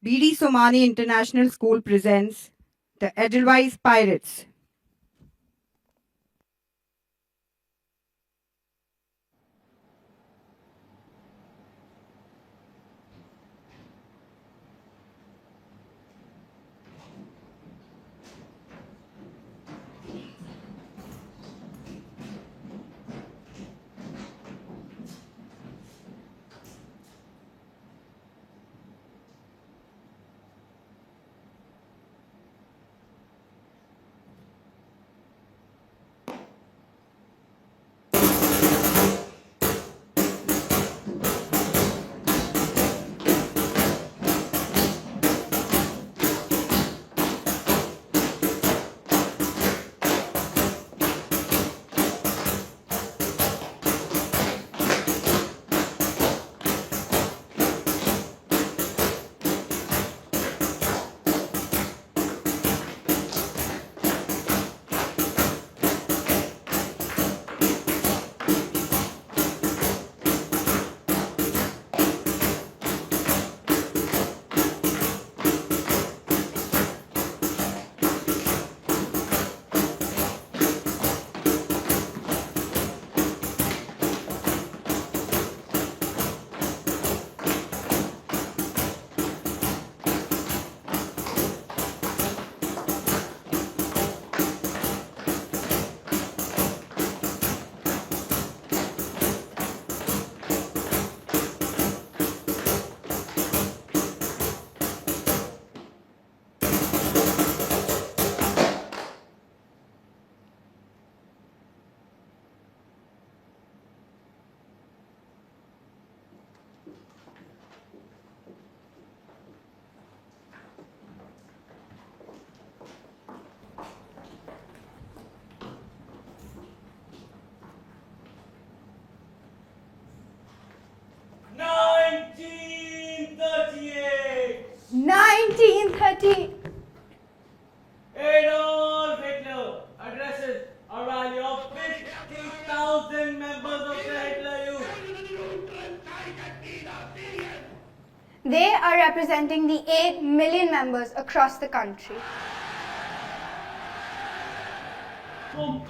BD Somani International School presents the Edelweiss Pirates. Adolf Hitler addresses a rally of 50,000 members of the Hitler Youth. They are representing the 8 million members across the country. Come.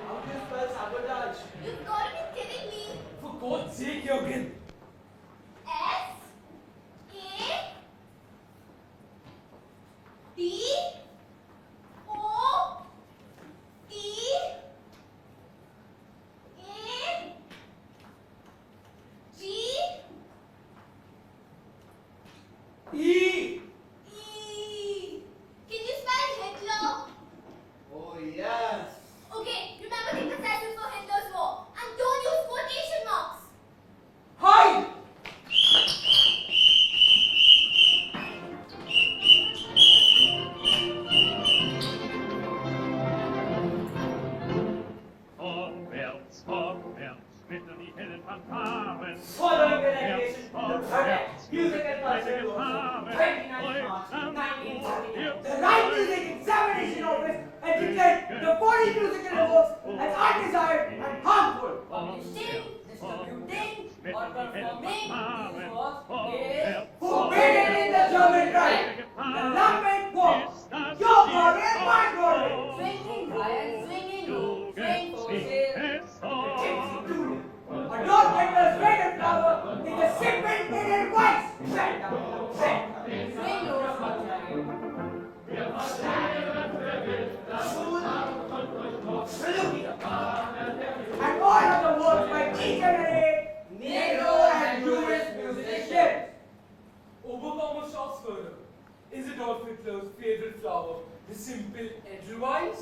How do you spell sabotage? You've got to be kidding me. For God's sake, Jürgen. S-A-T-O-T-A-G. E. Can you spell Hitler? Oh, yes. Okay, remember the exercises for Hitler's war and don't use quotation marks. Hide! Vorwärts, bitte die Helden fanfaren. Following the regulation, the protest, music and culture laws of 29 March 1978, the Right Music Examination Office had declared the 40 musical awards as undesired and harmful. Publishing, distributing, or performing these works is forbidden in the German Reich. The lambent quote, your glory and my glory. Swinging high and swinging low, swing forces, Adolf Hitler's red flower is a simple Edelweiss. Swing low, and all of the works by each and every Negro and Jewish musicians. Oberbaumeister, is Adolf Hitler's favorite flower the simple Edelweiss?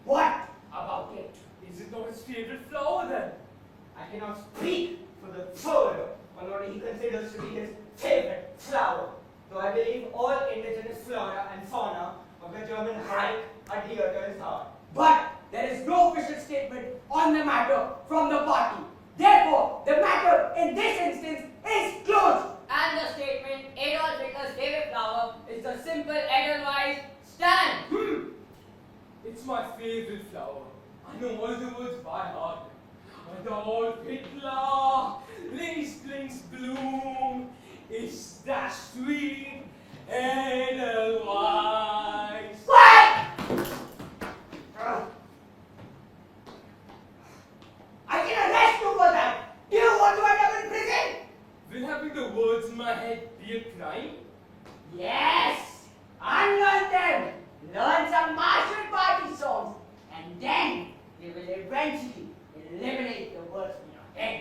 What about it? Is it not his favorite flower then? I cannot speak for the Führer on what he considers to be his favorite flower, though I believe all indigenous flora and fauna of the German Reich adhere to his heart. But there is no official statement on the matter from the party. Therefore, the matter in this instance is closed. And the statement Adolf Hitler's favorite flower is the simple Edelweiss stand. It's my favorite flower. I know all the words by heart. Adolf Hitler, Lieblings bloom, ist das sweet, Edelweiss. What? I can arrest you for that. Do you want to end up in prison? Will having the words in my head be a crime? Yes. Unlearn them. Learn some martial party songs, and then they will eventually eliminate the words in your head.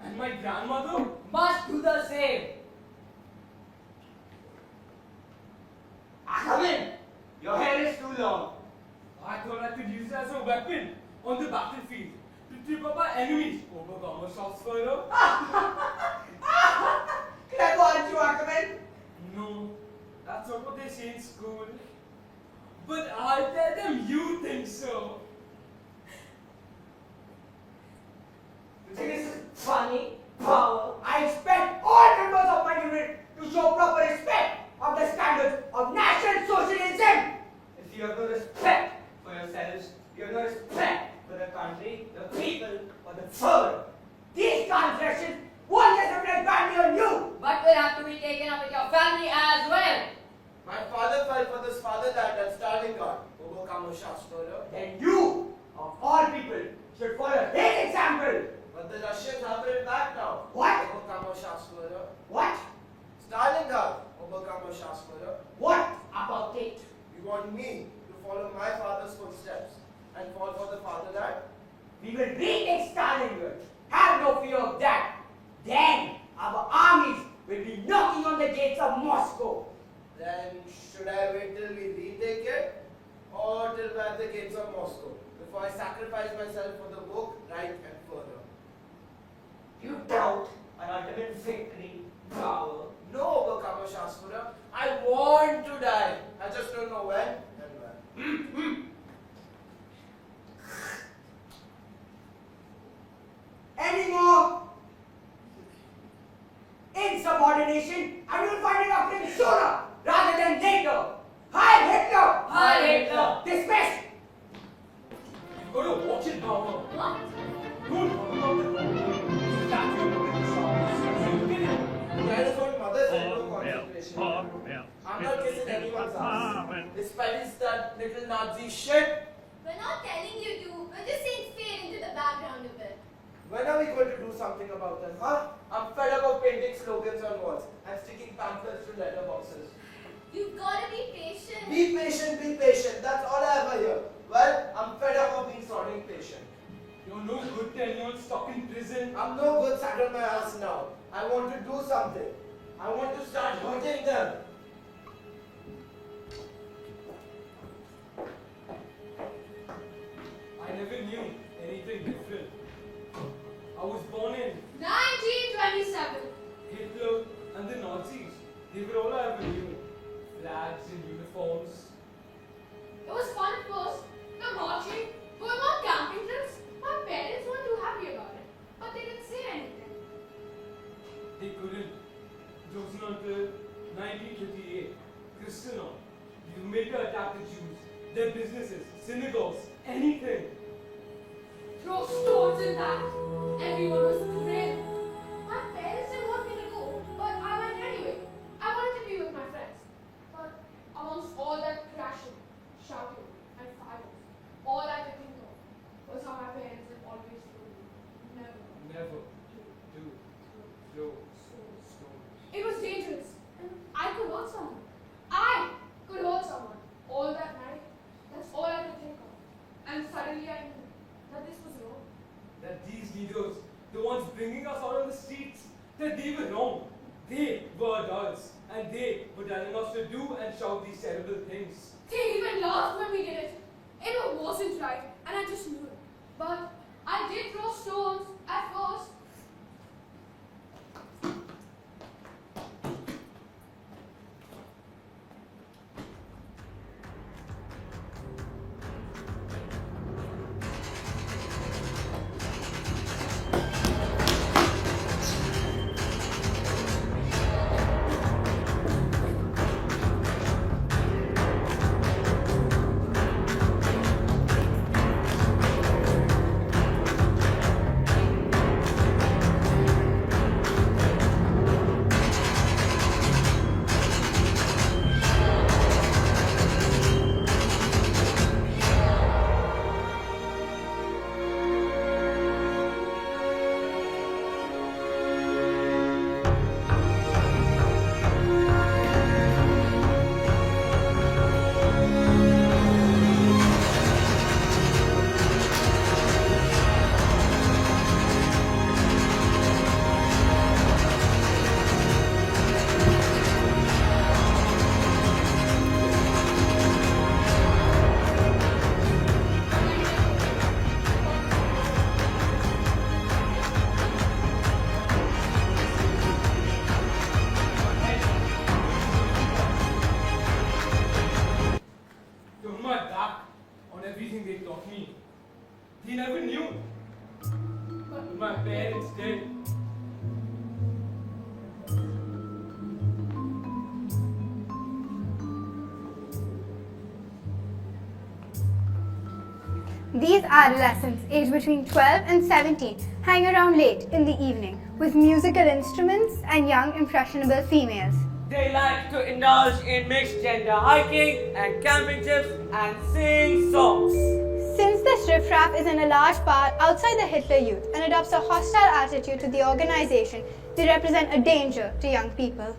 And my grandmother? Must do the same. Come in. Your hair is too long. I thought I could use it as a weapon on the battlefield to trip up our enemies. Overcomer shots further? Clever, aren't you, Ackerman? No, that's not what they say in school. But I'll tell them you think so. You think this is funny? Power. I expect all members of my unit to show proper respect of the standards of National Socialism. If you have no respect for yourselves, you have no respect for the country, the people, or the firm. These transgressions won't just reflect badly on you. But will have to be taken up with your family as well. My father fell for this father that Stalingrad. Then you, of all people, should follow his example. But the Russians have it back now. What? What? Stalingrad. What about it? You want me to follow my father's footsteps and fall for the fatherland? We will retake Stalingrad. Have no fear of that. Then our armies will be knocking on the gates of Moscow. Then should I wait till we retake it or till we're at the gates of Moscow before I sacrifice myself for the book, right and further? You doubt an ultimate victory, power. No, Obakama Shaspura. I want to die. I just don't know when and where. Any more insubordination, and you'll find it happening sooner rather than later. Heil Hitler! Heil Hitler! Dismissed! You've got to watch it, Mama. What? Don't talk about the statue of the That is what mother said, no concentration. I'm not kissing anyone's ass. Despite that little Nazi shit. We're not telling you to. We're just saying fade into the background a bit. When are we going to do something about them, huh? I'm fed up of painting slogans on walls and sticking pamphlets to letterboxes. You've got to be patient. Be patient, be patient. That's all I ever hear. Well, I'm fed up of being sounding patient. You're no good to anyone stuck in prison. I'm no good sat on my ass now. I want to do something. I want to start hurting them. I never knew anything different. I was born in 1927. Hitler and the Nazis. They were all I ever knew. Flags and uniforms. It was fun at first. The marching, going on camping trips. My parents weren't too happy about it, but they didn't say anything. They couldn't. It wasn't until 1938. Kristallnacht. The America attacked the Jews, their businesses, synagogues, anything. Throw stones in that. Everyone was thrilled. My parents didn't want me to go, but I went anyway. I wanted to be with my friends. But amongst all that crashing, shouting, and fireworks, all I could think of was how my parents had always told me, never. Never do throw stones. It was dangerous, and I could hurt someone. I could hurt someone. All that night, that's all I could think of. And suddenly I knew that this was wrong. That these leaders, the ones bringing us out on the streets, that they were wrong. They were adults, and they were telling us to do and shout these terrible things. They even laughed when we did it. It wasn't right, and I just knew it. But I did throw stones at first. on everything they taught me. They never knew. But my parents did. These adolescents, aged between 12 and 17, hang around late in the evening with musical instruments and young, impressionable females. They like to indulge in mixed gender hiking and camping trips and sing songs. Since this riffraff is in a large part outside the Hitler Youth and adopts a hostile attitude to the organization, they represent a danger to young people.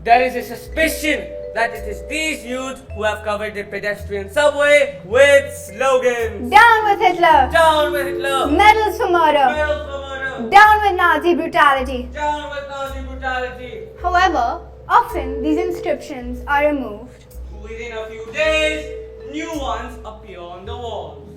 There is a suspicion that it is these youth who have covered the pedestrian subway with slogans. Down with Hitler! Down with Hitler! Medals for murder! Medals for murder! Down with Nazi brutality! Down with Nazi brutality! However, often these inscriptions are removed. Within a few days, new ones appear on the walls.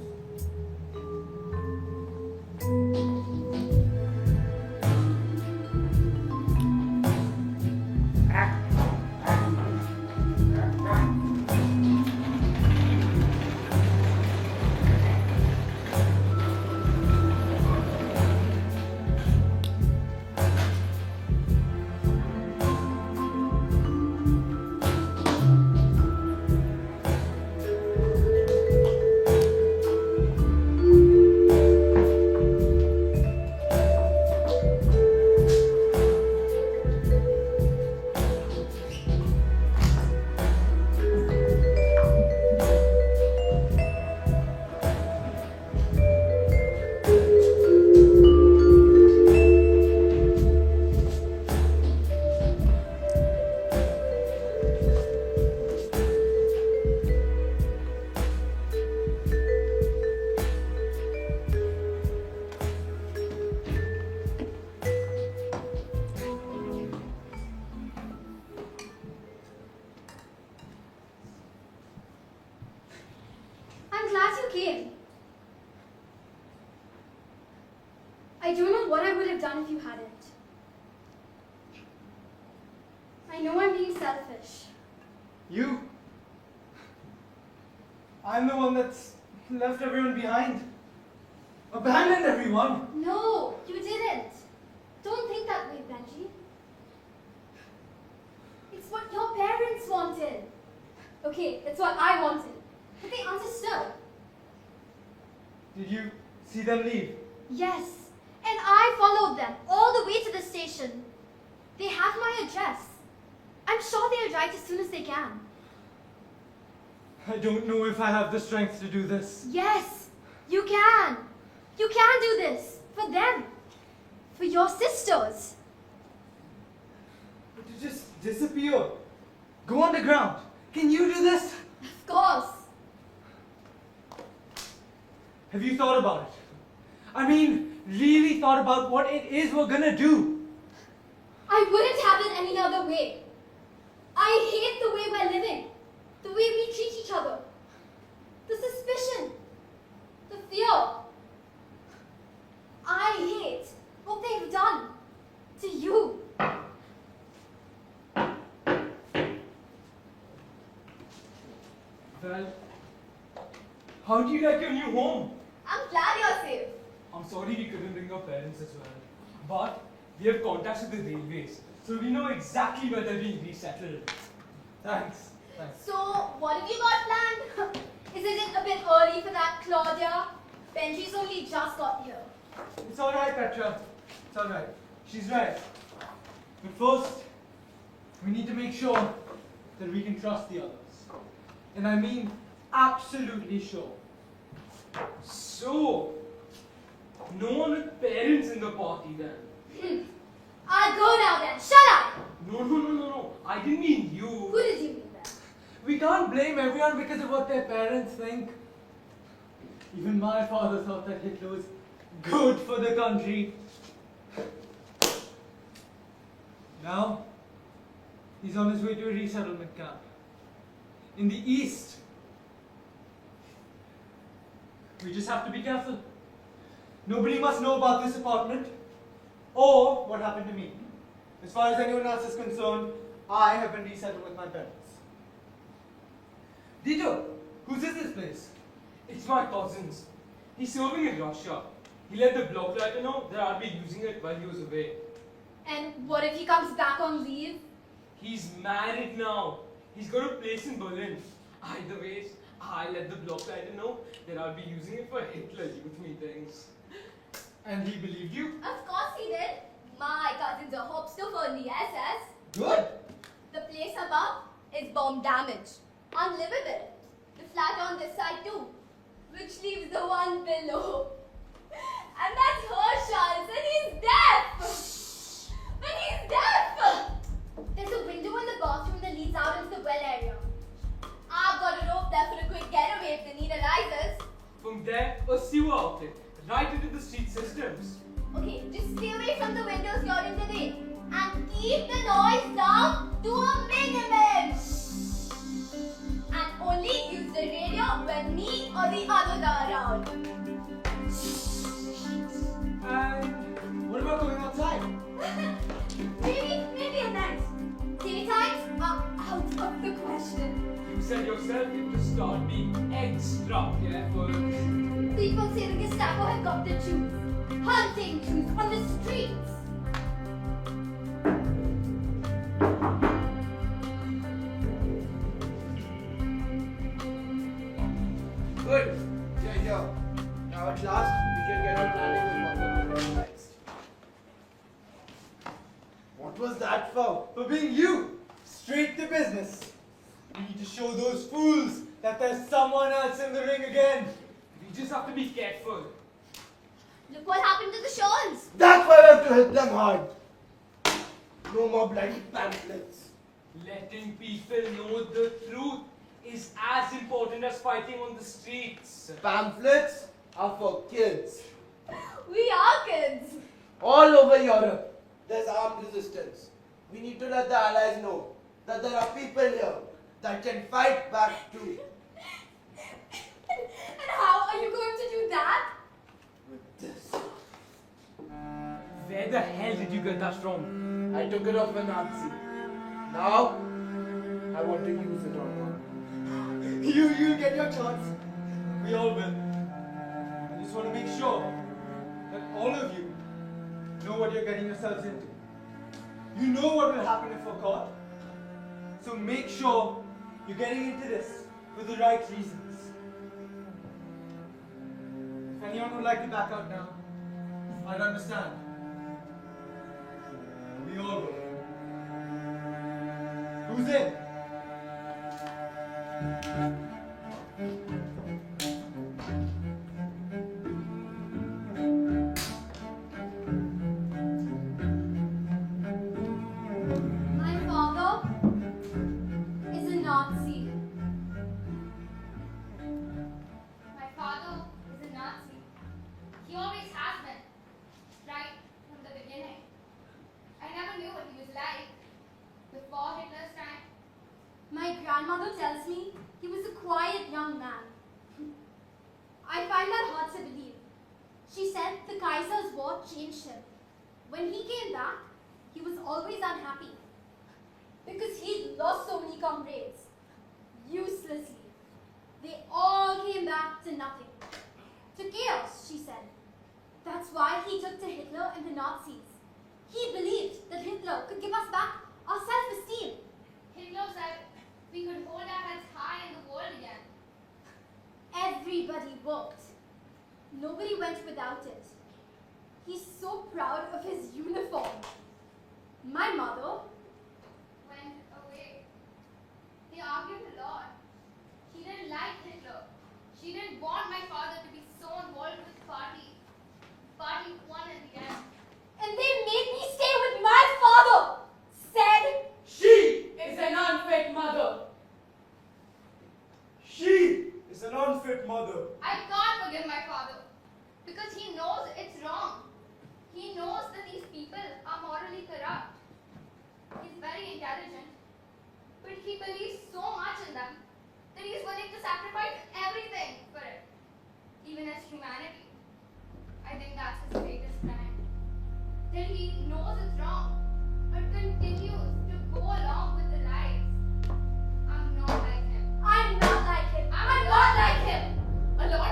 I'm glad you came. I don't know what I would have done if you hadn't. I know I'm being selfish. You? I'm the one that's left everyone behind. Abandoned everyone. No, you didn't. Don't think that way, Benji. It's what your parents wanted. Okay, it's what I wanted. But they understood. Did you see them leave? Yes, and I followed them all the way to the station. They have my address. I'm sure they'll write as soon as they can. I don't know if I have the strength to do this. Yes, you can. You can do this. For them. For your sisters. But to just disappear. Go underground. Can you do this? Of course. Have you thought about it? I mean, really thought about what it is we're gonna do? I wouldn't have it any other way. I hate the way we're living. The way we treat each other. The suspicion. The fear. I hate what they've done to you. Well, how do you like your new home? I'm glad you're safe. I'm sorry we couldn't bring our parents as well. But we have contacts with the railways, so we know exactly where they're being resettled. Thanks. Thanks. So, what have you got planned? Isn't it a bit early for that, Claudia? Benji's only just got here. It's alright, Petra. It's alright. She's right. But first, we need to make sure that we can trust the others. And I mean absolutely sure. So, no one with parents in the party then? I'll go now then. Shut up! No. I didn't mean you. Who did you mean then? We can't blame everyone because of what their parents think. Even my father thought that Hitler was good for the country. Now, he's on his way to a resettlement camp in the east. We just have to be careful. Nobody must know about this apartment or what happened to me. As far as anyone else is concerned, I have been resettled with my parents. Dito, whose is this place? It's my cousin's. He's serving in Russia. He let the block letter know that I'll be using it while he was away. And what if he comes back on leave? He's married now. He's got a place in Berlin. Either ways, I let the block letter know that I'll be using it for Hitler youth meetings. And he believed you? Of course he did. My cousin's a hopster for the SS. Good. The place above is bomb damaged, unlivable. The flat on this side too, which leaves the one below. And that's Herschel's, and he's deaf! And he's deaf! There's a window in the bathroom that leads out into the well area. I've got a rope there for a quick getaway if the need arises. From there, a sewer outlet, right into the street systems. Okay, just stay away from the windows during the day and keep the noise down to a minimum. And only use the radio when me or the others are around. And what about going outside? Maybe at night. Daytimes are out of the question. You said yourself you have to start being extra careful. People say the Gestapo have got the Jews. Hunting Jews on the streets. Good. You're here. Now at last, we can get on planning with what we're doing next. What was that for? For being you, straight to business. We need to show those fools that there's someone else in the ring again. We just have to be careful. Look what happened to the Shawns. That's why we have to hit them hard. No more bloody pamphlets. Letting people know the truth is as important as fighting on the streets. Pamphlets are for kids. We are kids. All over Europe, there's armed resistance. We need to let the Allies know that there are people here that can fight back too. And how are you going to do that? With this. Where the hell did you get that from? I took it off a Nazi. Now, I want to use it on one. You get your chance. We all will. I just want to make sure that all of you know what you're getting yourselves into. You know what will happen if we're caught. So make sure you're getting into this for the right reasons. If anyone would like to back out now, I'd understand. We all will. Who's in? My father is a Nazi. My father is a Nazi. He always has been. Right from the beginning. I never knew what he was like before Hitler's time. My grandmother tells me he was a quiet young man. I find that hard to believe. She said the Kaiser's war changed him. When he came back, he was always unhappy because he'd lost so many comrades uselessly. They all came back to nothing, to chaos, she said. That's why he took to Hitler and the Nazis. He believed that Hitler could give us back our self-esteem. Hitler said we could hold our heads high in the world again. Everybody worked. Nobody went without it. He's so proud of his uniform. My mother went away. They argued a lot. She didn't like Hitler. She didn't want my father to be so involved with the party. Party won in the end. And they made me stay with my father. Said She is an unfit mother. She is an unfit mother. I can't forgive my father because he knows it's wrong. He knows that these people are morally corrupt. He's very intelligent, but he believes so much in them that he's willing to sacrifice everything for it, even as humanity. I think that's his greatest crime. That he knows it's wrong, but continues to go along with the lies. I'm not like him. I'm not like him. I'm not like him. A lot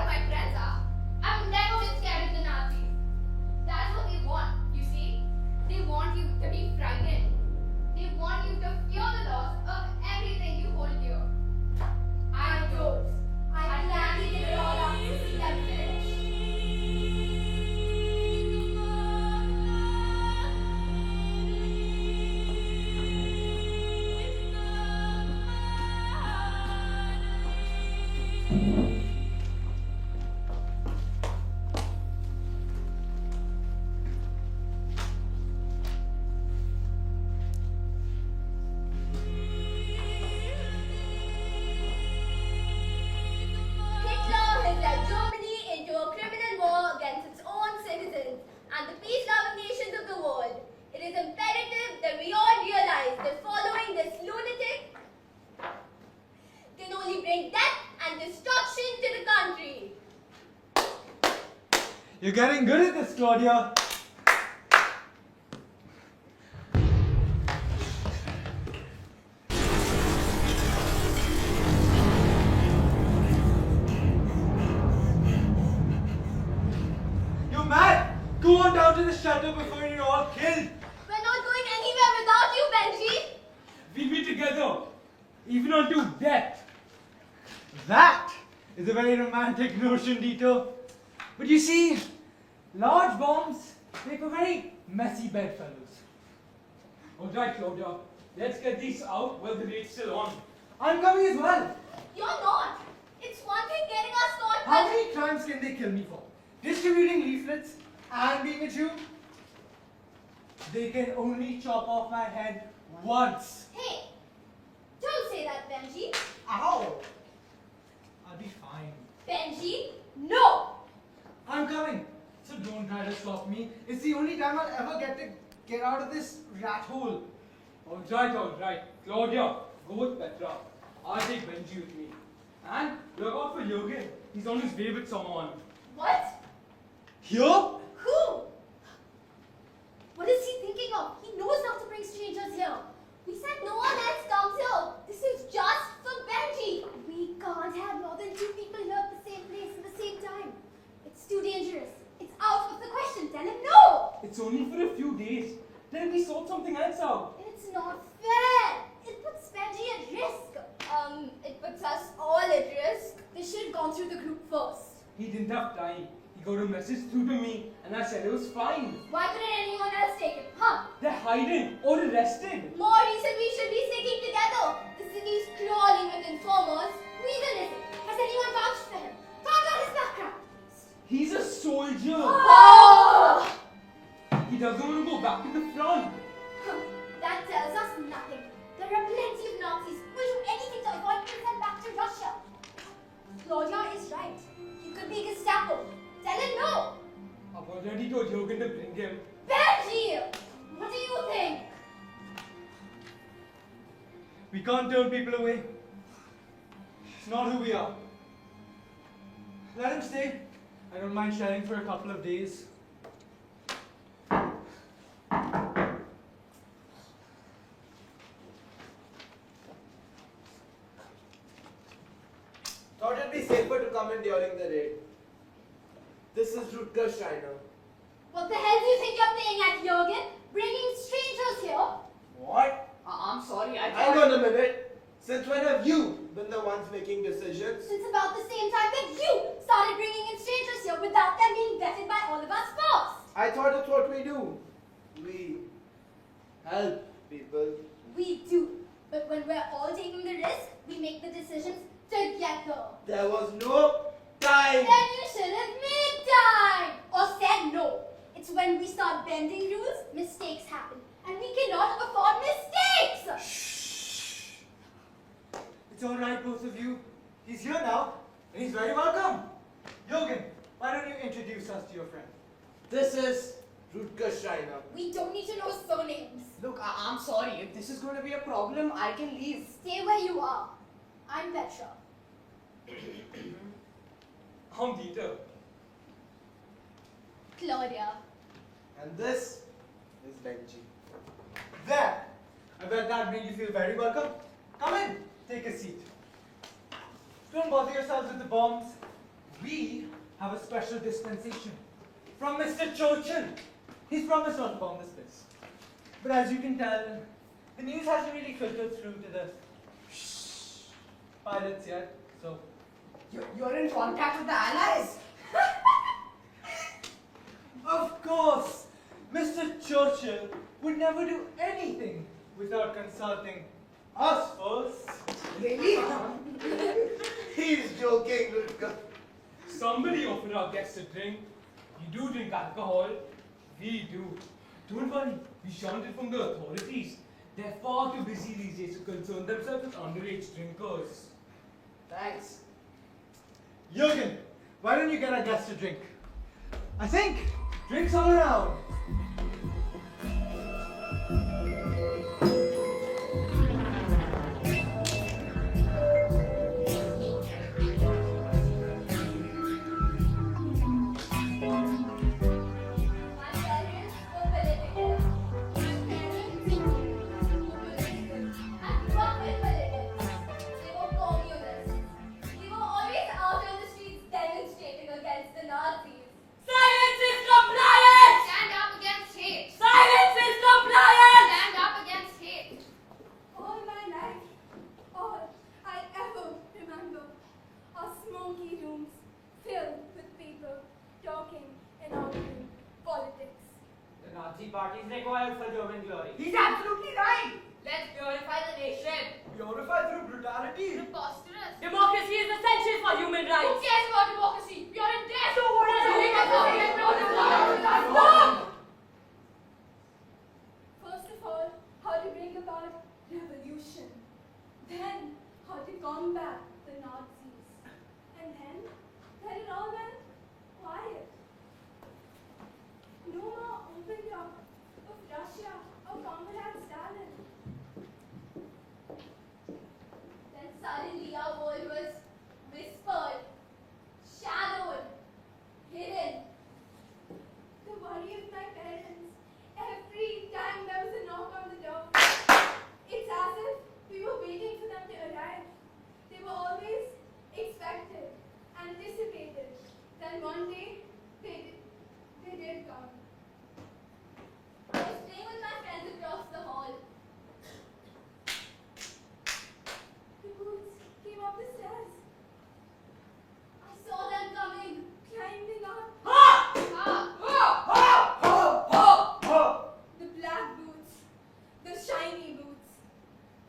bring death and destruction to the country. You're getting good at this, Claudia. You're mad! Go on down to the shelter before you're all killed. We're not going anywhere without you, Benji. We'll be together, even unto death. That is a very romantic notion, Dito. But you see, large bombs make a very messy bedfellows. Alright, Claudia, let's get these out while the raid's still on. I'm coming as well. You're not. It's one thing getting us caught, How but many crimes can they kill me for? Distributing leaflets and being a Jew? They can only chop off my head once. hey, don't say that, Benji. Ow! I'll be fine. Benji, no. I'm coming. So don't try to stop me. It's the only time I'll ever get to get out of this rat hole. Alright. Claudia, go with Petra. I'll take Benji with me. And look out for Jürgen. He's on his way with someone. What? Here? Who? What is he thinking of? He knows not to bring strangers here. We said no one else comes here. This is just for Benji. We can't have more than 2 people here at the same place at the same time. It's too dangerous. It's out of the question. Tell him no. It's only for a few days. Then we sort something else out. It's not fair. It puts Benji at risk. It puts us all at risk. They should have gone through the group first. He didn't have time. He got a message through to me and I said it was fine. Why couldn't anyone else take it, huh? They're hiding or arrested. More reason we should be sticking together. The city's crawling with informers. Who even is it? Has anyone vouched for him? Find out his background. He's a soldier. Oh! He doesn't want to go back to the front. That tells us nothing. There are plenty of Nazis who will do anything to avoid being sent back to Russia. Claudia is right. He could be Gestapo. Tell him no. I've already told Jürgen to bring him. Benji! What do you think? We can't turn people away. It's not who we are. Let him stay. I don't mind sharing for a couple of days. Thought it'd be safer to come in during the raid. This is Rutger Steiner. What the hell do you think you're playing at, Jürgen? Bringing strangers here? What? I'm sorry, Hang on a minute. Since when have you been the ones making decisions? Since about the same time that you started bringing in strangers here without them being vetted by all of us first. I thought it's what we do. We help people. We do. But when we're all taking the risk, we make the decisions together. There was no time. Then you should have made time! Or said no. It's when we start bending rules, mistakes happen. And we cannot afford mistakes! It's alright, both of you. He's here now, and he's very welcome. Jürgen, why don't you introduce us to your friend? This is Rutger Steiner. We don't need to know surnames. Look, I'm sorry. If this is going to be a problem, I can leave. Stay where you are. I'm Petra. I'm Dieter. Claudia. And this is Benji. There! I bet that made you feel very welcome. Come in, take a seat. Don't bother yourselves with the bombs. We have a special dispensation from Mr. Churchill. He's promised not to bomb this place. But as you can tell, the news hasn't really filtered through to the pilots yet, so. You're in contact with the Allies? Of course! Mr. Churchill would never do anything without consulting us first. Really? He's joking, Rutger. Somebody offer our guests a drink. You do drink alcohol. We do. Don't worry, we shunned it from the authorities. They're far too busy these days to concern themselves with underage drinkers. Thanks. Jürgen, why don't you get our guests a drink? I think drinks all around. parties required for German glory. He's absolutely right. Let's purify the nation. Purified through brutality. Preposterous. Democracy is essential for human Who rights. cares about democracy? We are in debt. So what is it? First of all, how to bring about revolution. Then, how to combat the Nazis. And then it all went quiet. No more open talk of Russia or Comrade Stalin. Then suddenly our world was whispered, shadowed, hidden. The worry of my parents every time there was a knock on the door. It's as if we were waiting for them to arrive. They were always expected, anticipated. Then one day, they did come. I was playing with my friends across the hall. The boots came up the stairs. I saw them coming, climbing up. The black boots, the shiny boots.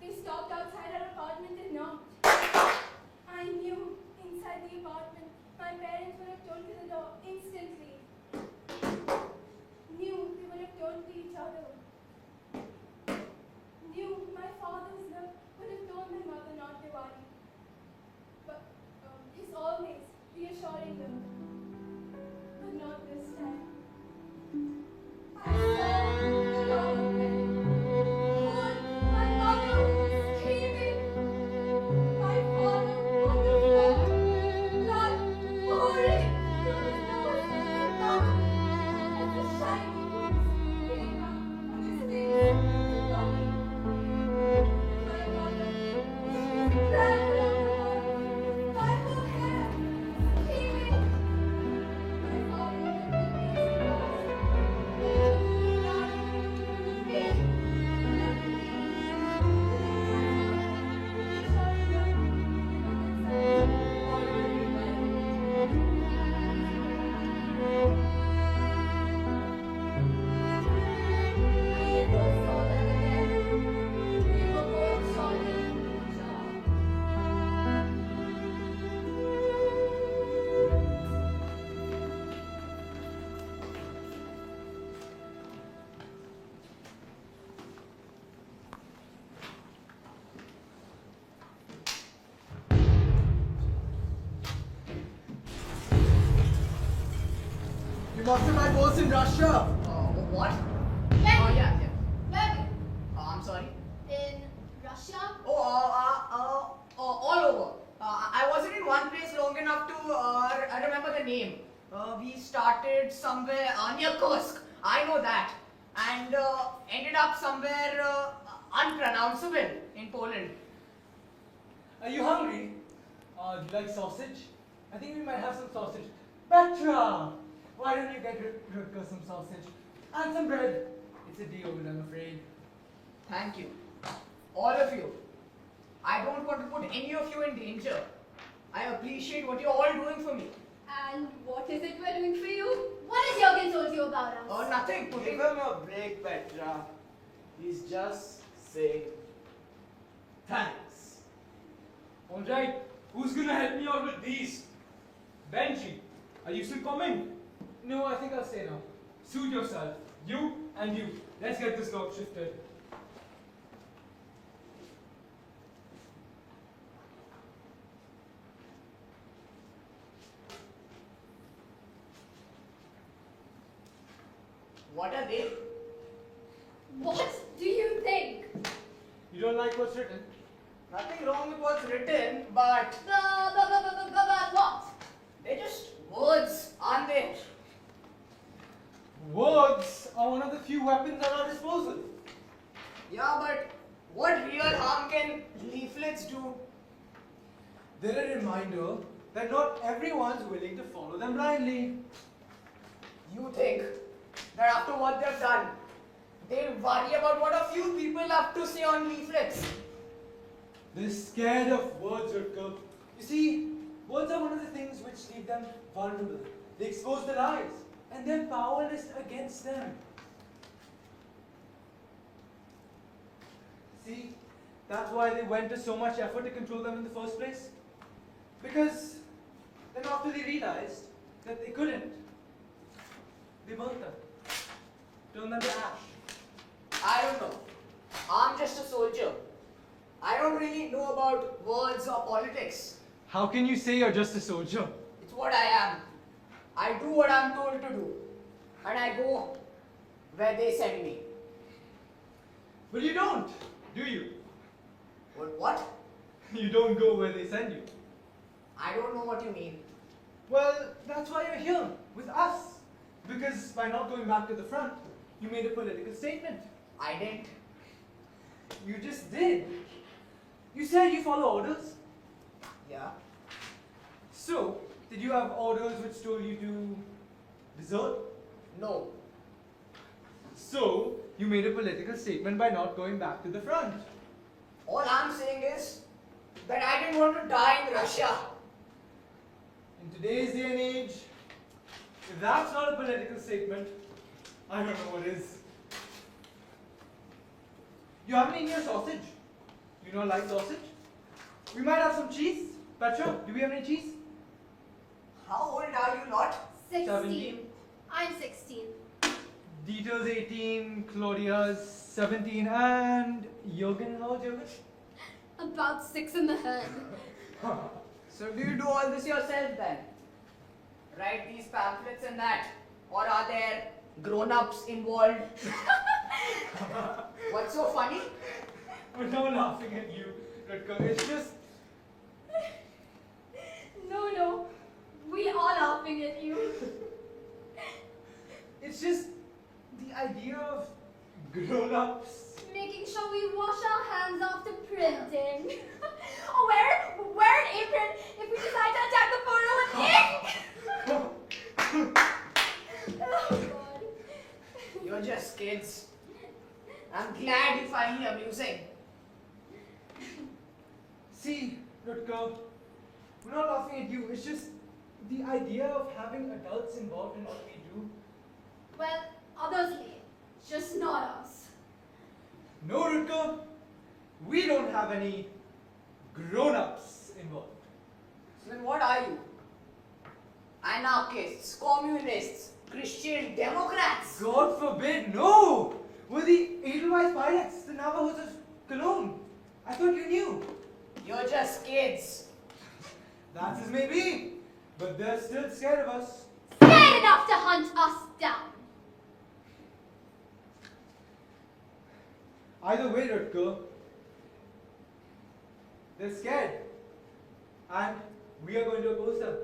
They stopped outside our apartment and knocked. I knew inside the apartment my parents would have told to the door instantly. Knew they would have told to each other. Knew my father's love would have told my mother not to worry. But his always reassuring them. But not this time. I saw strong men. Heard my mother screaming. My father on the floor. Blood pouring from his nose and mouth. As the shiny boots came up on his face and body. My mother, she ran around by her hair, screaming. My father looked at me surprised. You must have had wars in Russia. What? When? Yeah. Where? I'm sorry. In Russia? All over. I wasn't in one place long enough to remember the name. We started somewhere near Kursk. I know that. And ended up somewhere unpronounceable in Poland. Are you hungry? Do you like sausage? I think we might have some sausage. Petra! Why don't you get Rutger some sausage? And some bread. It's a deal, I'm afraid. Thank you. All of you. I don't want to put any of you in danger. I appreciate what you're all doing for me. And what is it we're doing for you? What has Jürgen told you about us? Nothing. Give him a break, Petra. He's just saying thanks. Alright, who's gonna help me out with these? Benji, are you still coming? No, I think I'll stay now. Suit yourself. You and you. Let's get this lock shifted. What are they? What do you think? You don't like what's written? Nothing wrong with what's written, but What? they're just words, aren't they? Words are one of the few weapons at our disposal. Yeah, but what real harm can leaflets do? They're a reminder that not everyone's willing to follow them blindly. You think that after what they've done, they worry about what a few people have to say on leaflets? They're scared of words, Rutger. You see, words are one of the things which leave them vulnerable. They expose their lies, and they're powerless against them. See, that's why they went to so much effort to control them in the first place. Because then after they realized that they couldn't, they burnt them. Turned them to ash. I don't know. I'm just a soldier. I don't really know about words or politics. How can you say you're just a soldier? It's what I am. I do what I'm told to do. And I go where they send me. But you don't, do you? But what? You don't go where they send you. I don't know what you mean. Well, that's why you're here, with us. Because by not going back to the front, you made a political statement. I didn't. You just did. You said you follow orders. Yeah. So, did you have orders which told you to desert? No. So, you made a political statement by not going back to the front. All I'm saying is that I didn't want to die in Russia. In today's day and age, if that's not a political statement, I don't know what is. You haven't eaten your sausage. You don't like sausage? We might have some cheese. Petra, do we have any cheese? How old are you lot? 16. 17. I'm 16. Dieter's 18, Claudia's 17, and Jürgen, how old is Jürgen? About 6 in the head. So do you do all this yourself then? Write these pamphlets and that? Or are there grown-ups involved? What's so funny? We're not laughing at you, Rutger. It's just, No, we are laughing at you. it's just the idea of grown-ups. Making sure we wash our hands after printing. Or wear an apron if we decide to attack the photo with ink. Oh God. You're just kids. I'm glad you find me amusing. See, Rutger, we're not laughing at you. It's just the idea of having adults involved in what we do. Well, obviously, just not us. No, Rutger, we don't have any grown-ups involved. So then what are you? Anarchists, communists, Christian Democrats? God forbid, no! We're the Edelweiss Pirates, the Navajos of Cologne. I thought you knew. You're just kids. That's as may be, but they're still scared of us. Scared enough to hunt us down. Either way, Rutger, they're scared. And we are going to oppose them.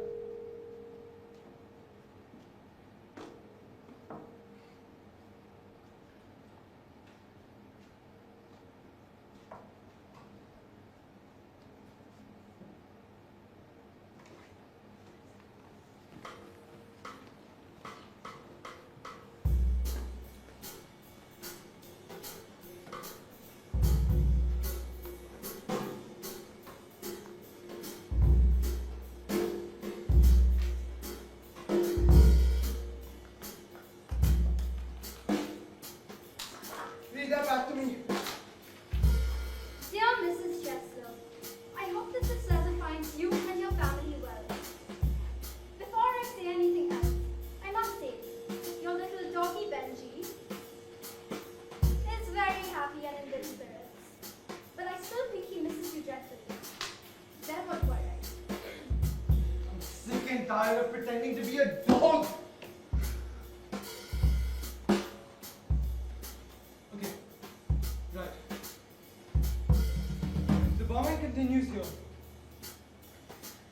Read that back to me. Dear Mrs. Chester, I hope that this letter finds you and your family well. Before I say anything else, I must say, your little doggy Benji is very happy and in good spirits. But I still think he misses you dreadfully. There what were I? I'm sick and tired of pretending to be a dog. Okay, right. The bombing continues here.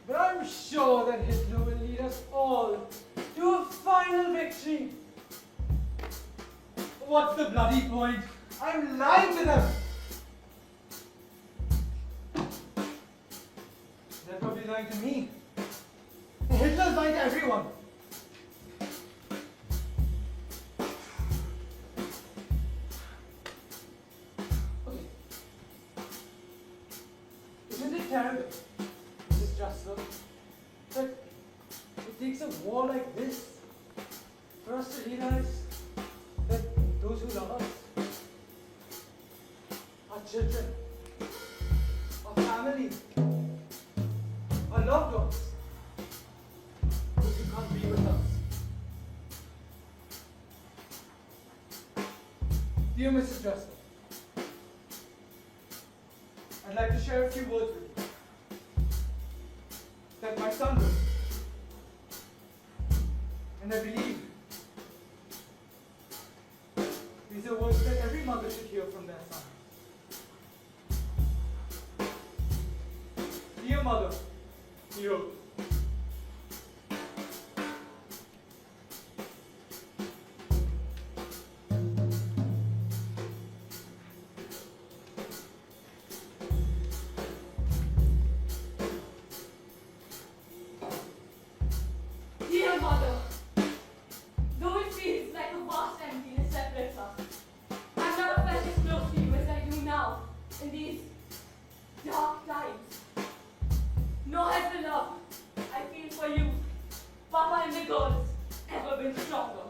But I'm sure that Hitler will lead us all to a final victory. What's the bloody point? I'm lying to them. They're probably lying to me. Hitler's lying to everyone. Okay. Isn't it terrible, Mrs. Strasser, that it takes a war like this for us to realize that those who love us are children? children, our family, our loved ones, but you can't be with us. Dear Mrs. Dresser, I'd like to share a few words with you that my son wrote. And I believe these are words that every mother should hear from their son. Dear mother, he wrote, Dear mother, though it feels like a vast emptiness separates us, I've never felt as close to you as I do now in these dark times. Nor has the love I feel for you, Papa and the girls, ever been stronger.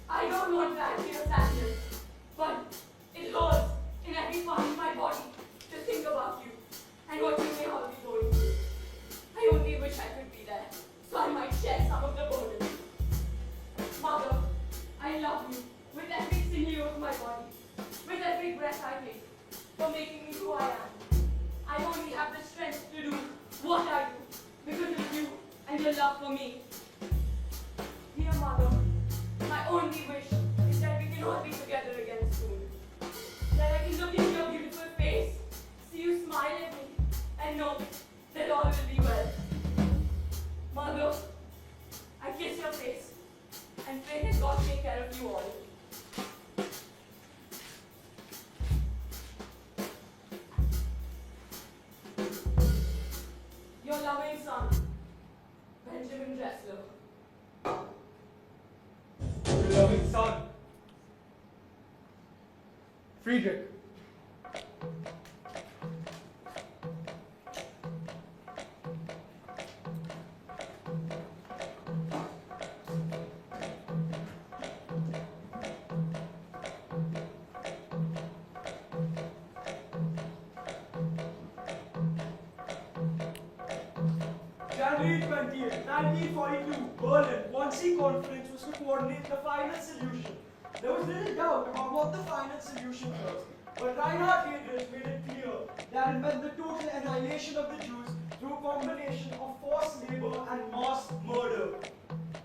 I don't want to add to your sadness, but it hurts in every part of my body to think about you and what you may all be going through. I only wish I could be there, so I might share some of the burden. Mother, I love you with every sinew of my body, with every breath I take, for making me who I am. I only have the strength to do what I do because of you and your love for me. Dear mother, my only wish is that we can all be together again soon. That I can look into your beautiful face, see you smile at me, and know that all will be well. Mother, I kiss your face and pray that God take care of you all. Your loving son, Benjamin Dressler. your loving son, Friedrich. January 20th, 1942, Berlin, Wannsee Conference was to coordinate the final solution. There was little doubt about what the final solution was, but Reinhard Heydrich made it clear that it meant the total annihilation of the Jews through a combination of forced labor and mass murder.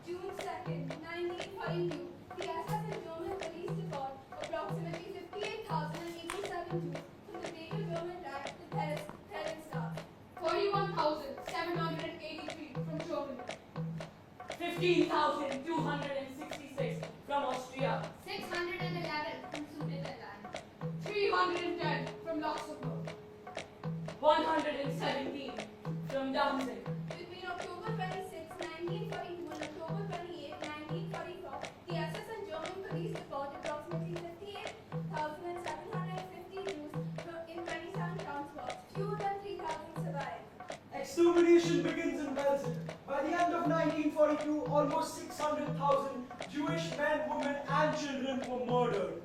June 2nd, 1942, the SS and German police deport approximately 58,087 Jews from the greater German Reich to Theresienstadt. 41,783 from Germany. 15,266 from Austria. 611 from Sudetenland. 310 from Luxembourg. 117 from Danzig. Between October 26, 1942 and October 28, 1944, the SS and German police deport approximately 58,750 Jews in 27 townships. Fewer than 3,000 survived. Extermination begins in Belgium. By the end of 1942, almost 600,000 Jewish men, women, and children were murdered.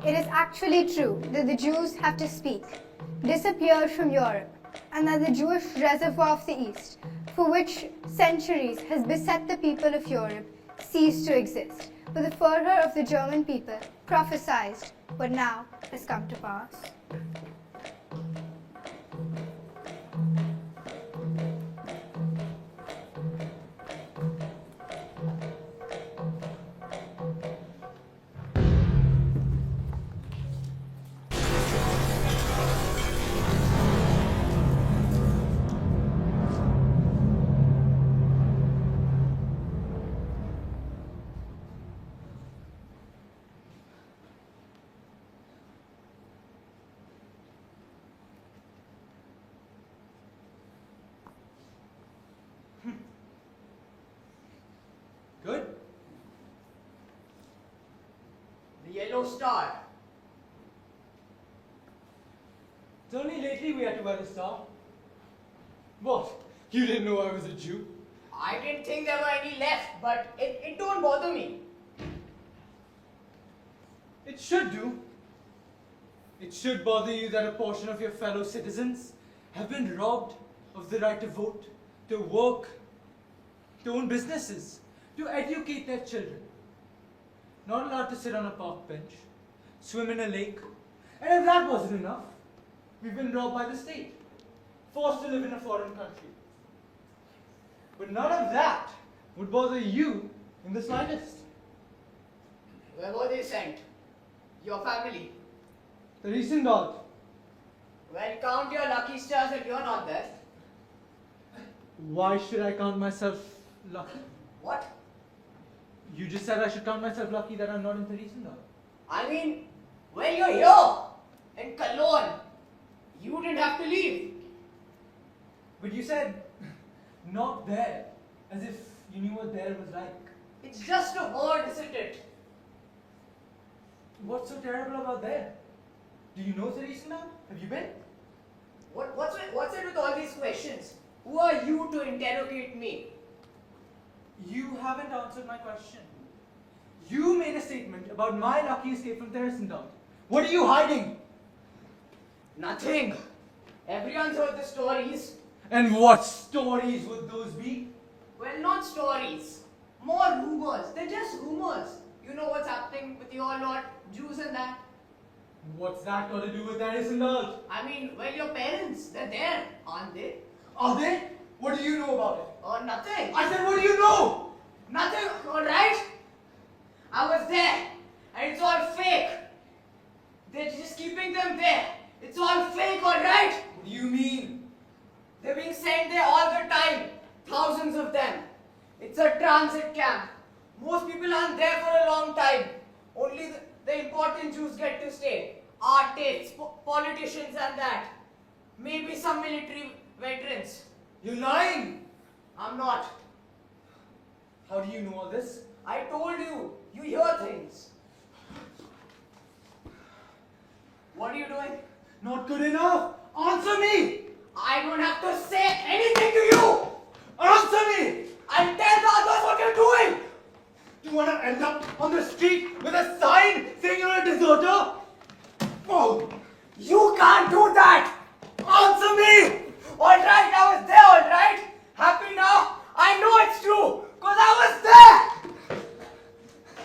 It is actually true that the Jews have to speak, disappeared from Europe, and that the Jewish reservoir of the East, for which centuries has beset the people of Europe, ceased to exist. But the furor of the German people prophesied what now has come to pass. Good? The yellow star. It's only lately we had to wear the star. What? You didn't know I was a Jew? I didn't think there were any left, but it don't bother me. It should do. It should bother you that a portion of your fellow citizens have been robbed of the right to vote, to work, to own businesses, to educate their children. Not allowed to sit on a park bench, swim in a lake, and if that wasn't enough, we've been robbed by the state, forced to live in a foreign country. But none of that would bother you in the slightest. Where were they sent? Your family. The recent dog. Well, count your lucky stars that you're not there. Why should I count myself lucky? What? You just said I should count myself lucky that I'm not in Theresienstadt. I mean, well, you're here in Cologne. You didn't have to leave. But you said not there, as if you knew what there was like. It's just a word, isn't it? What's so terrible about there? Do you know Theresienstadt? Have you been? What's it with all these questions? Who are you to interrogate me? You haven't answered my question. You made a statement about my lucky escape from Theresienstadt. What are you hiding? Nothing. Everyone's heard the stories. And what stories would those be? Well, not stories. More rumors. They're just rumors. You know what's happening with your lot, Jews and that. What's that got to do with Theresienstadt? I mean, well, your parents, they're there, aren't they? Are they? What do you know about it? Oh, nothing. I said, what do you know? Nothing, alright? I was there, and it's all fake. They're just keeping them there. It's all fake, alright? What do you mean? They're being sent there all the time. Thousands of them. It's a transit camp. Most people aren't there for a long time. Only the important Jews get to stay. Artists, politicians and that. Maybe some military veterans. You're lying! I'm not. How do you know all this? I told you. You hear things. What are you doing? Not good enough! Answer me! I don't have to say anything to you! Answer me! I'll tell the others what you're doing! Do you want to end up on the street with a sign saying you're a deserter? Oh! You can't do that! Answer me! Alright, I was there, alright? Happy now? I know it's true, because I was there!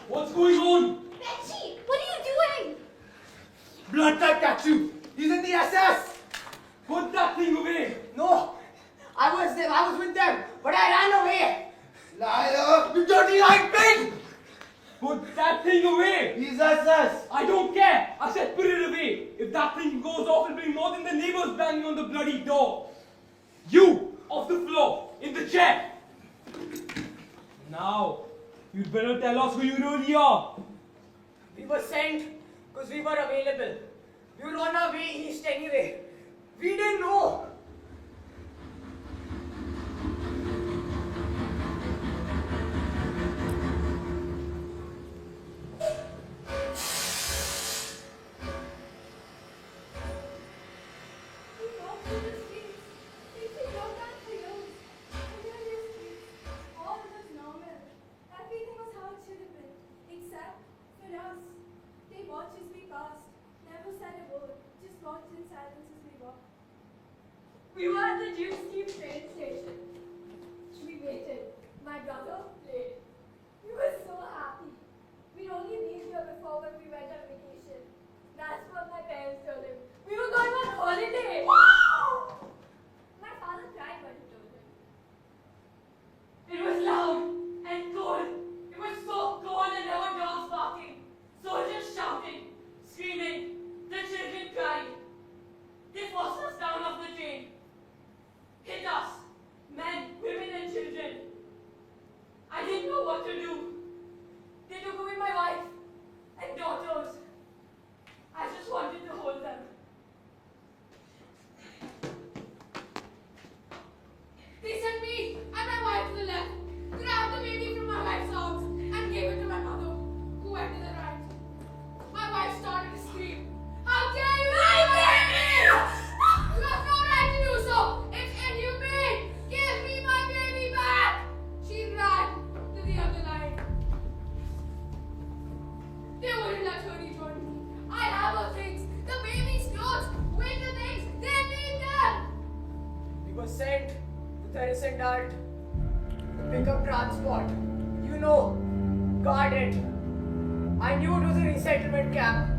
What's going on? Reggie, what are you doing? Blood type got you! He's in the SS! Put that thing away! No, I was there, I was with them, but I ran away. Liar! You dirty lying pig! Put that thing away! He's SS! I don't care! I said put it away! If that thing goes off, it'll be more than the neighbors banging on the bloody door! You! Off the floor! In the chair! Now, you'd better tell us who you really are! We were sent because we were available. We were on our way east anyway. We didn't know. We walked through the streets, thinking no time for you. And then the streets, all was normal. Everything was how it should have been, except for us. They watched as we passed, never said a word, just watched in silence as we walked. We were at the Jews Street train station. We waited. My brother played. We were so happy. We'd only been here before when we went on vacation. That's what my parents told him. We were going on holiday. Wow! My father cried when he told him. It was loud and cold. It was so cold and there were dogs barking. Soldiers shouting, screaming. The children cried. They forced us down off the train. Hit us. Men, women and children. I citizen dart. Pick up transport. You know, guard it. I knew it was a resettlement camp.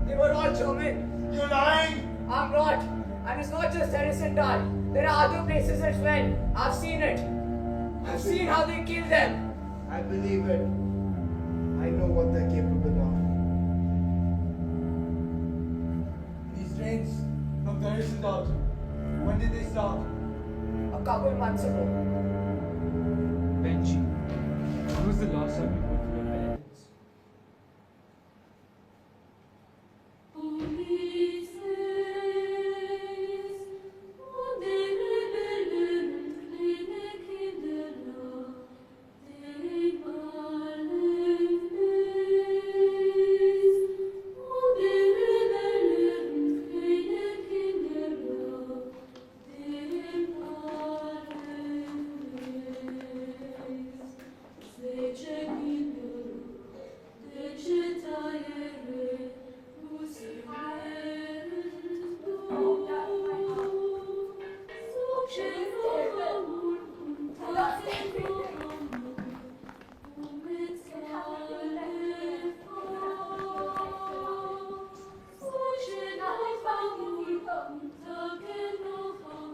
They were all German. You're lying! I'm not. And it's not just Harrisendal. There are other places as well. I've seen it. I've seen how they kill them. I believe it. I know what they're capable of. These trains from Harrisendal, when did they start? A couple months ago. Benji, when was the last time you went to your parents?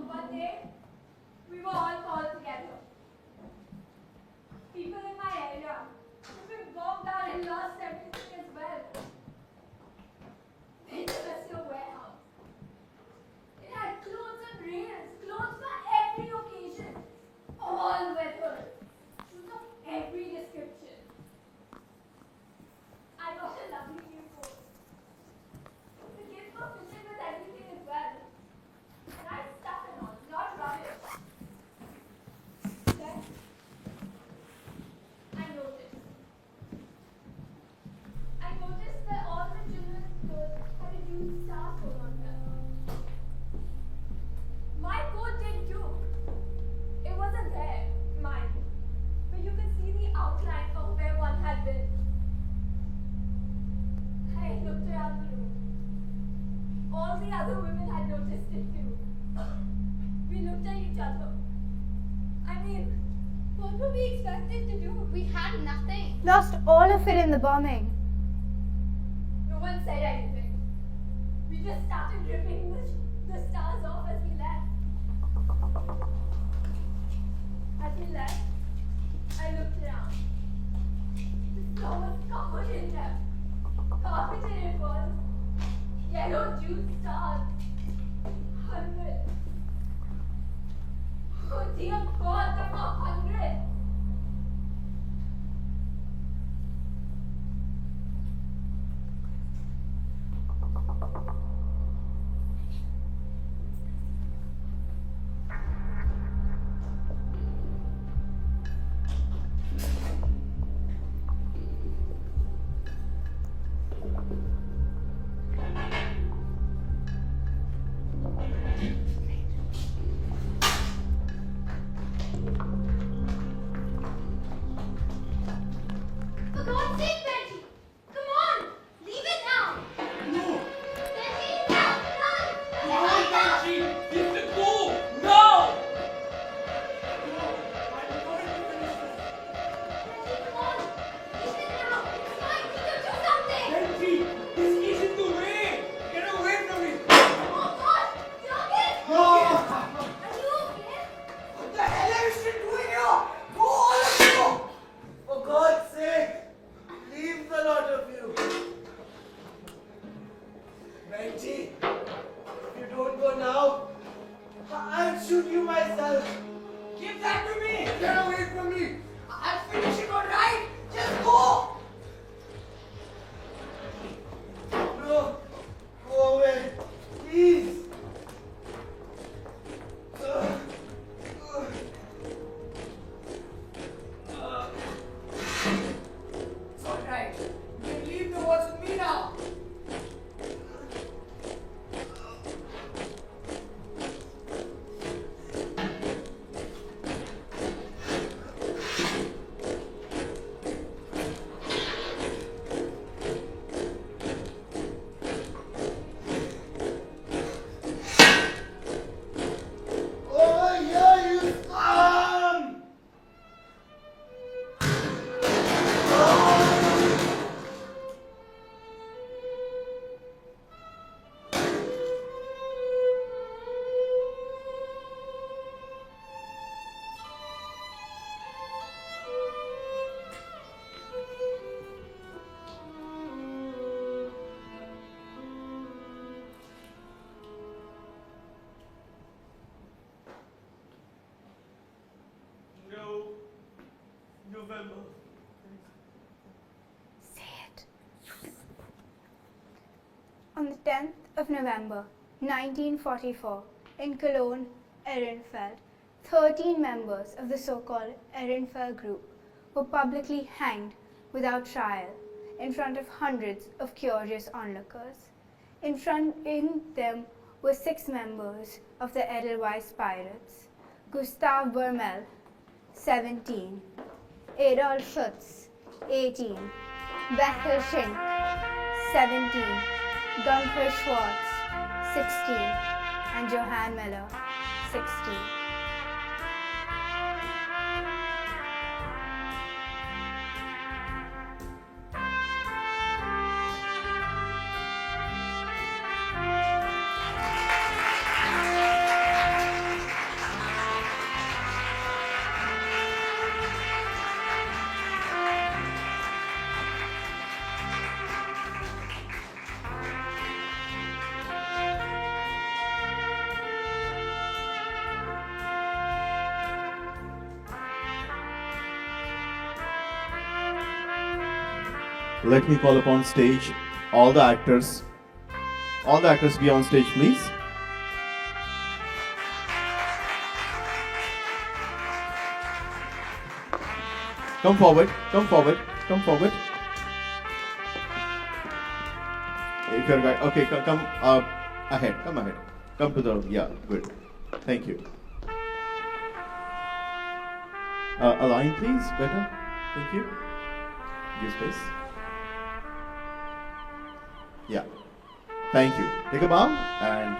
One day, we were all called together. People in my area who've been bombed out and lost everything as well. It was a warehouse. It had clothes and rails, clothes for every occasion, all weathers, shoes of every description. I got a lovely new coat. The kids were fitted with everything as well. Nice stuff and all, not rubbish. Then, I noticed. That all the children's clothes had a huge star sewn on them. My coat did too. It wasn't there, mine, but you could see the outline of where one had been. I looked around the room. All the other women had noticed it too. We looked at each other. I mean, what were we expected to do? We had nothing. Lost all of it in the bombing. No one said anything. We just started ripping the stars off as we left. I looked around. The floor was covered in them. Carpeted it was. Yellow juice stars. Hundreds. Oh dear God, there were hundreds. For God's sake, Benji! Come on! Leave it now! No! Benji, now! Run! Come on, Benji! You have to go! Now! Benji, come on! Leave it now! It's fine! We can do something! Benji! This isn't the way! Get away from me! Oh God! Jorgen! Are you okay? What the hell are you still doing here? Go, all of you! For God's sake, leave the lot of you. Benji, if you don't go now, I'll shoot you myself. Give that to me! Get away from me! I'll finish it all right! Just go! No, go away, please. It's all right. You can leave the woods with me now. on the 10th of November 1944 in Cologne, Ehrenfeld, 13 members of the so-called Ehrenfeld group were publicly hanged without trial in front of hundreds of curious onlookers. In them were 6 members of the Edelweiss Pirates: Gustav Bermel, 17, Adolf Schutz, 18, Bethel Schenk, 17, Gunther Schwartz, 16, and Johann Miller, 16. Let me call upon stage all the actors. All the actors be on stage, please. Come forward, come forward, come forward. If you're right, okay, come ahead, come ahead. Come to the, yeah, good. Thank you. A line, please, better. Thank you. Give space. Yeah. Thank you. Take a bow and